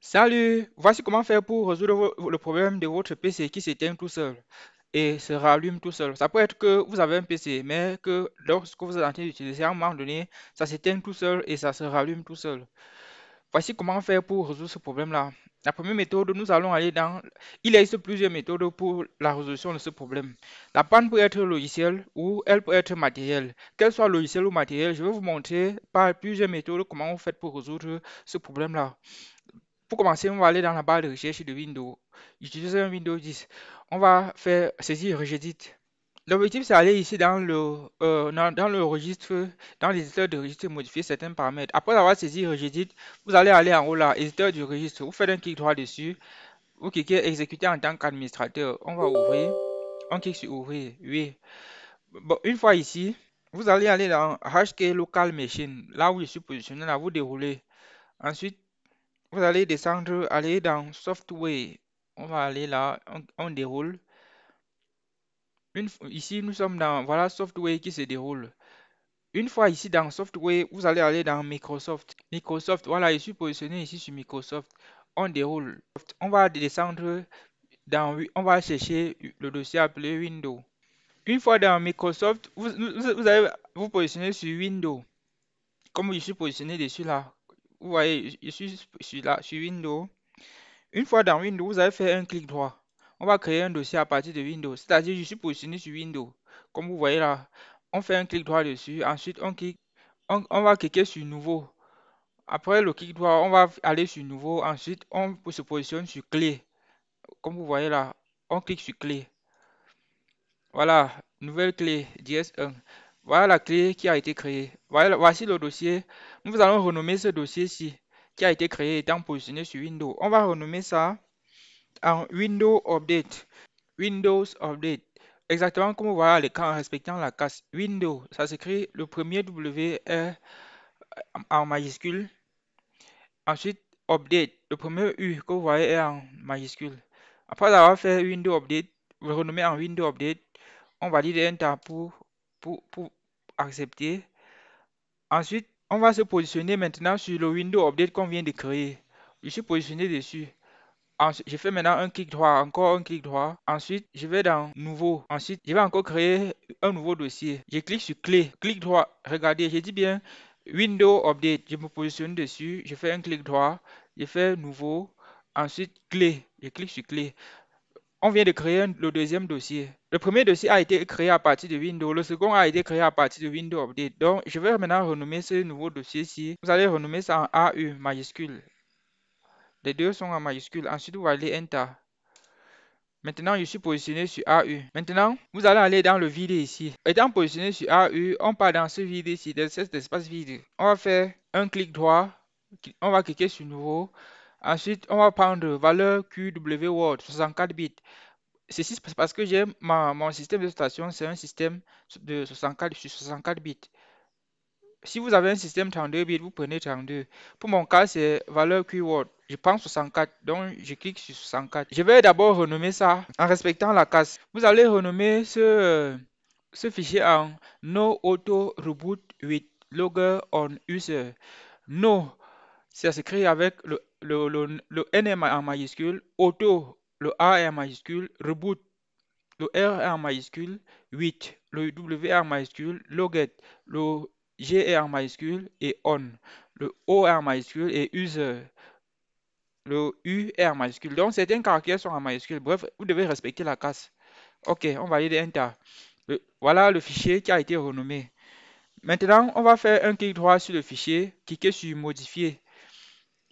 Salut, voici comment faire pour résoudre le problème de votre PC qui s'éteint tout seul et se rallume tout seul. Ça peut être que vous avez un PC, mais que lorsque vous êtes en train d'utiliser, à un moment donné, ça s'éteint tout seul et ça se rallume tout seul. Voici comment faire pour résoudre ce problème-là. La première méthode, nous allons aller dans... Il existe plusieurs méthodes pour la résolution de ce problème. La panne peut être logicielle ou elle peut être matérielle. Qu'elle soit logicielle ou matérielle, je vais vous montrer par plusieurs méthodes comment vous faites pour résoudre ce problème-là. Pour commencer, on va aller dans la barre de recherche de Windows. Utiliser un Windows 10. On va faire saisir regedit. L'objectif, c'est aller ici dans le registre, dans l'éditeur de registre et modifier certains paramètres. Après avoir saisi regedit, vous allez aller en haut là, éditeur du registre. Vous faites un clic droit dessus. Vous cliquez exécuter en tant qu'administrateur. On va ouvrir. On clique sur ouvrir. Oui. Bon, une fois ici, vous allez aller dans HK Local Machine. Là où je suis positionné, là, vous déroulez. Ensuite, vous allez descendre, aller dans Software. On va aller là, on déroule. Ici, nous sommes dans, voilà, Software qui se déroule. Une fois ici dans Software, vous allez aller dans Microsoft. Microsoft, voilà, je suis positionné ici sur Microsoft. On déroule. On va descendre on va chercher le dossier appelé Windows. Une fois dans Microsoft, vous allez vous positionner sur Windows. Comme je suis positionné dessus là, vous voyez, je suis sur Windows. Une fois dans Windows, vous allez faire un clic droit. On va créer un dossier à partir de Windows. C'est-à-dire, je suis positionné sur Windows. Comme vous voyez là, on fait un clic droit dessus. Ensuite, on va cliquer sur Nouveau. Après le clic droit, on va aller sur Nouveau. Ensuite, on se positionne sur Clé. Comme vous voyez là, on clique sur Clé. Voilà, nouvelle clé, JS1. Voilà la clé qui a été créée. Voilà, voici le dossier. Nous allons renommer ce dossier-ci qui a été créé étant positionné sur Windows. On va renommer ça en Windows Update. Windows Update. Exactement comme vous voyez à l'écran en respectant la case Windows. Ça s'écrit le premier W est en majuscule. Ensuite, Update. Le premier U que vous voyez est en majuscule. Après avoir fait Windows Update, vous renommez en Windows Update. On valide Enter pour accepter. Ensuite, on va se positionner maintenant sur le Windows Update qu'on vient de créer. Je suis positionné dessus. Ensuite, je fais maintenant un clic droit, encore un clic droit. Ensuite, je vais dans Nouveau. Ensuite, je vais encore créer un nouveau dossier. Je clique sur Clé, clic droit. Regardez, j'ai dit bien Windows Update. Je me positionne dessus. Je fais un clic droit. Je fais Nouveau. Ensuite, Clé. Je clique sur Clé. On vient de créer le deuxième dossier. Le premier dossier a été créé à partir de Windows. Le second a été créé à partir de Windows Update. Donc, je vais maintenant renommer ce nouveau dossier-ci. Vous allez renommer ça en AU majuscule. Les deux sont en majuscule. Ensuite, vous allez Enter. Maintenant, je suis positionné sur AU. Maintenant, vous allez aller dans le vide ici. Étant positionné sur AU, on part dans ce vide ici, dans cet espace vide. On va faire un clic droit. On va cliquer sur Nouveau. Ensuite, on va prendre valeur QW Word 64 bits. Ceci c'est parce que j'ai mon système de station, c'est un système de 64 sur 64 bits. Si vous avez un système 32 bits, vous prenez 32. Pour mon cas, c'est valeur keyword. Je prends 64, donc je clique sur 64. Je vais d'abord renommer ça en respectant la case. Vous allez renommer ce fichier en no auto reboot with logger on user. No, ça s'écrit avec le N en majuscule, auto, le A est en majuscule, reboot, le R est en majuscule, 8, le W est en majuscule, logget, le G est en majuscule et on. Le O est en majuscule et user. Le U est en majuscule. Donc certains caractères sont en majuscule. Bref, vous devez respecter la case. Ok, on va aller Enter. Voilà le fichier qui a été renommé. Maintenant, on va faire un clic droit sur le fichier, cliquer sur Modifier.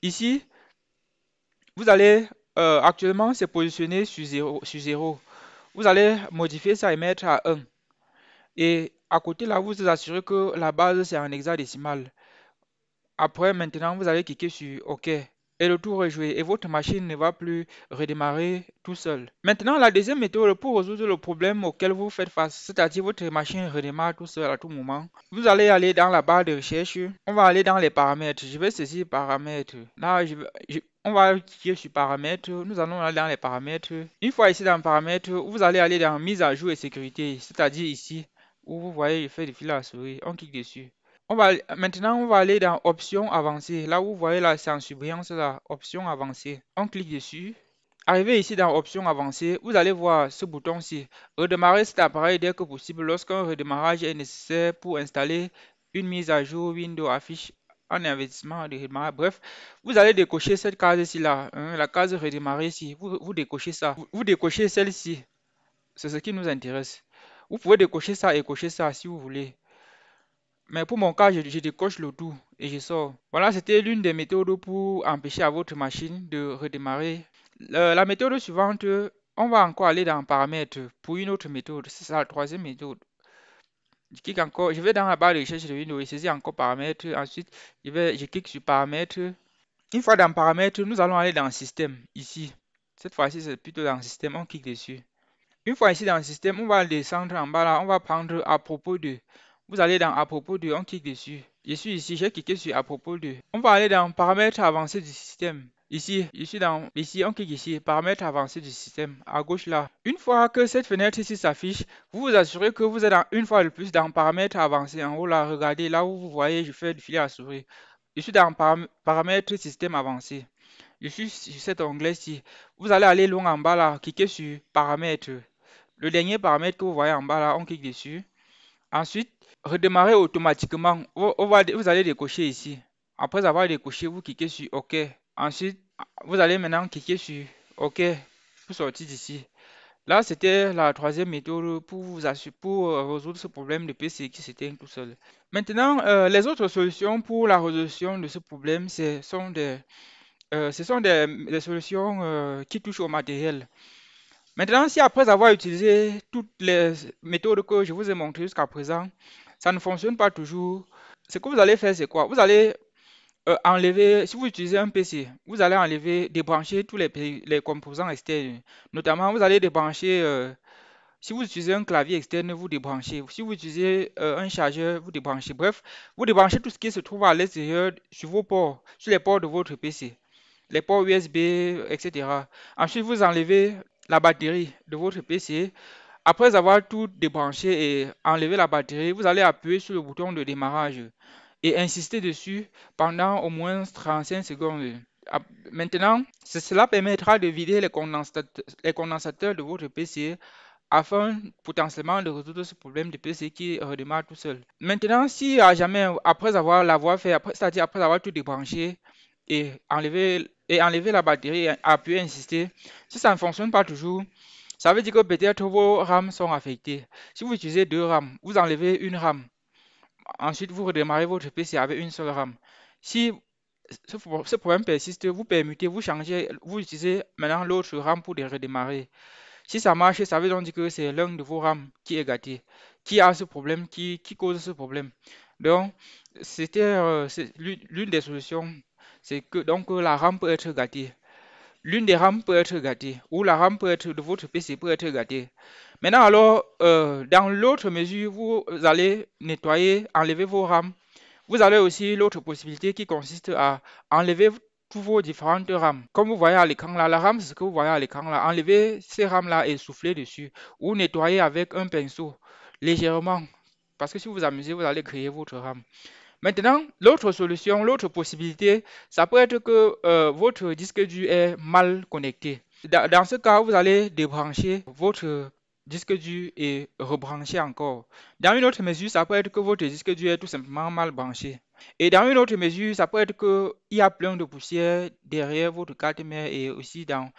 Ici, vous allez actuellement se positionner sur 0. Vous allez modifier ça et mettre à 1. Et à côté là, vous vous assurez que la base c'est en hexadécimal. Après, maintenant, vous allez cliquer sur OK. Et le tour est joué et votre machine ne va plus redémarrer tout seul. Maintenant, la deuxième méthode pour résoudre le problème auquel vous faites face, c'est-à-dire votre machine redémarre tout seul à tout moment, vous allez aller dans la barre de recherche. On va aller dans les paramètres. Je vais saisir paramètres. Là, on va cliquer sur paramètres. Nous allons aller dans les paramètres. Une fois ici dans paramètres, vous allez aller dans mise à jour et sécurité, c'est-à-dire ici où vous voyez, je fais défiler la souris. On clique dessus. Maintenant, on va aller dans Options avancées. Là où vous voyez la surbrillance, là, Options avancées. On clique dessus. Arrivé ici dans Options avancées, vous allez voir ce bouton-ci. Redémarrer cet appareil dès que possible lorsqu'un redémarrage est nécessaire pour installer une mise à jour Windows affiche un investissement de redémarrage. Bref, vous allez décocher cette case-ci là, hein, la case redémarrer ici. Vous décochez ça. Vous décochez celle-ci. C'est ce qui nous intéresse. Vous pouvez décocher ça et cocher ça si vous voulez. Mais pour mon cas, je décoche le tout et je sors. Voilà, c'était l'une des méthodes pour empêcher à votre machine de redémarrer. La méthode suivante, on va encore aller dans paramètres pour une autre méthode. C'est ça la troisième méthode. Je clique encore, je vais dans la barre de recherche de Windows et saisis encore paramètres. Ensuite, je clique sur paramètres. Une fois dans paramètres, nous allons aller dans système ici. Cette fois-ci, c'est plutôt dans système, on clique dessus. Une fois ici dans le système, on va descendre en bas là, on va prendre à propos de. Vous allez dans à propos de, on clique dessus. Je suis ici, j'ai cliqué sur à propos de. On va aller dans paramètres avancés du système. Ici, ici, on clique ici, paramètres avancés du système, à gauche là. Une fois que cette fenêtre ici s'affiche, vous vous assurez que vous êtes une fois de plus dans paramètres avancés. En haut là, regardez là où vous voyez, je fais défiler la souris. Je suis dans paramètres système avancé. Je suis sur cet onglet-ci. Vous allez aller loin en bas là, cliquez sur paramètres. Le dernier paramètre que vous voyez en bas là, on clique dessus. Ensuite, redémarrer automatiquement. Vous allez décocher ici. Après avoir décoché, vous cliquez sur OK. Ensuite, vous allez maintenant cliquer sur OK pour sortir d'ici. Là, c'était la troisième méthode pour vous assurer, pour résoudre ce problème de PC qui s'éteint tout seul. Maintenant, les autres solutions pour la résolution de ce problème, ce sont des solutions qui touchent au matériel. Maintenant, si après avoir utilisé toutes les méthodes que je vous ai montrées jusqu'à présent, ça ne fonctionne pas toujours, ce que vous allez faire, c'est quoi? Vous allez enlever, si vous utilisez un PC, vous allez enlever, débrancher tous les composants externes. Notamment, vous allez débrancher, si vous utilisez un clavier externe, vous débranchez. Si vous utilisez un chargeur, vous débranchez. Bref, vous débranchez tout ce qui se trouve à l'extérieur sur vos ports, sur les ports de votre PC, les ports USB, etc. Ensuite, vous enlevez la batterie de votre PC. Après avoir tout débranché et enlevé la batterie, vous allez appuyer sur le bouton de démarrage et insister dessus pendant au moins 35 secondes. Maintenant, cela permettra de vider les condensateurs de votre PC afin potentiellement de résoudre ce problème de PC qui redémarre tout seul. Maintenant, si à jamais, après l'avoir fait, c'est-à-dire après avoir tout débranché et enlever la batterie et appuyer, insister, si ça ne fonctionne pas toujours, ça veut dire que peut-être vos RAM sont affectées. Si vous utilisez deux RAM, vous enlevez une RAM. Ensuite, vous redémarrez votre PC avec une seule RAM. Si ce problème persiste, vous permettez, vous changez, vous utilisez maintenant l'autre RAM pour redémarrer. Si ça marche, ça veut donc dire que c'est l'un de vos RAM qui est gâté, qui a ce problème, qui cause ce problème. Donc, c'est l'une des solutions, c'est que donc la RAM peut être gâtée. L'une des RAM peut être gâtée, ou la RAM peut être de votre PC peut être gâtée. Maintenant, alors, dans l'autre mesure, vous allez nettoyer, enlever vos RAM. Vous avez aussi l'autre possibilité qui consiste à enlever tous vos différentes RAM. Comme vous voyez à l'écran là, la RAM, c'est ce que vous voyez à l'écran là. Enlevez ces RAM là et soufflez dessus. Ou nettoyer avec un pinceau, légèrement. Parce que si vous vous amusez, vous allez créer votre RAM. Maintenant, l'autre solution, l'autre possibilité, ça peut être que votre disque dur est mal connecté. Dans ce cas, vous allez débrancher votre disque dur et rebrancher encore. Dans une autre mesure, ça peut être que votre disque dur est tout simplement mal branché. Et dans une autre mesure, ça peut être qu'il y a plein de poussière derrière votre carte mère et aussi dans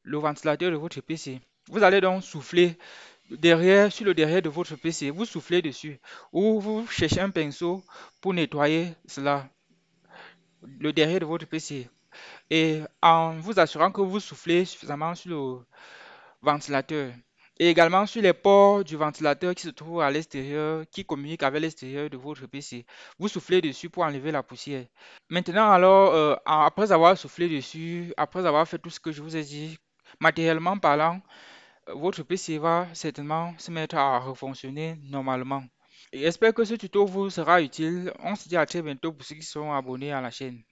le ventilateur de votre PC. Vous allez donc souffler sur le derrière de votre PC, vous soufflez dessus ou vous cherchez un pinceau pour nettoyer cela, le derrière de votre PC. Et en vous assurant que vous soufflez suffisamment sur le ventilateur. Et également sur les ports du ventilateur qui se trouvent à l'extérieur, qui communiquent avec l'extérieur de votre PC. Vous soufflez dessus pour enlever la poussière. Maintenant, alors, après avoir soufflé dessus, après avoir fait tout ce que je vous ai dit, matériellement parlant, votre PC va certainement se mettre à refonctionner normalement. Et j'espère que ce tuto vous sera utile. On se dit à très bientôt pour ceux qui sont abonnés à la chaîne.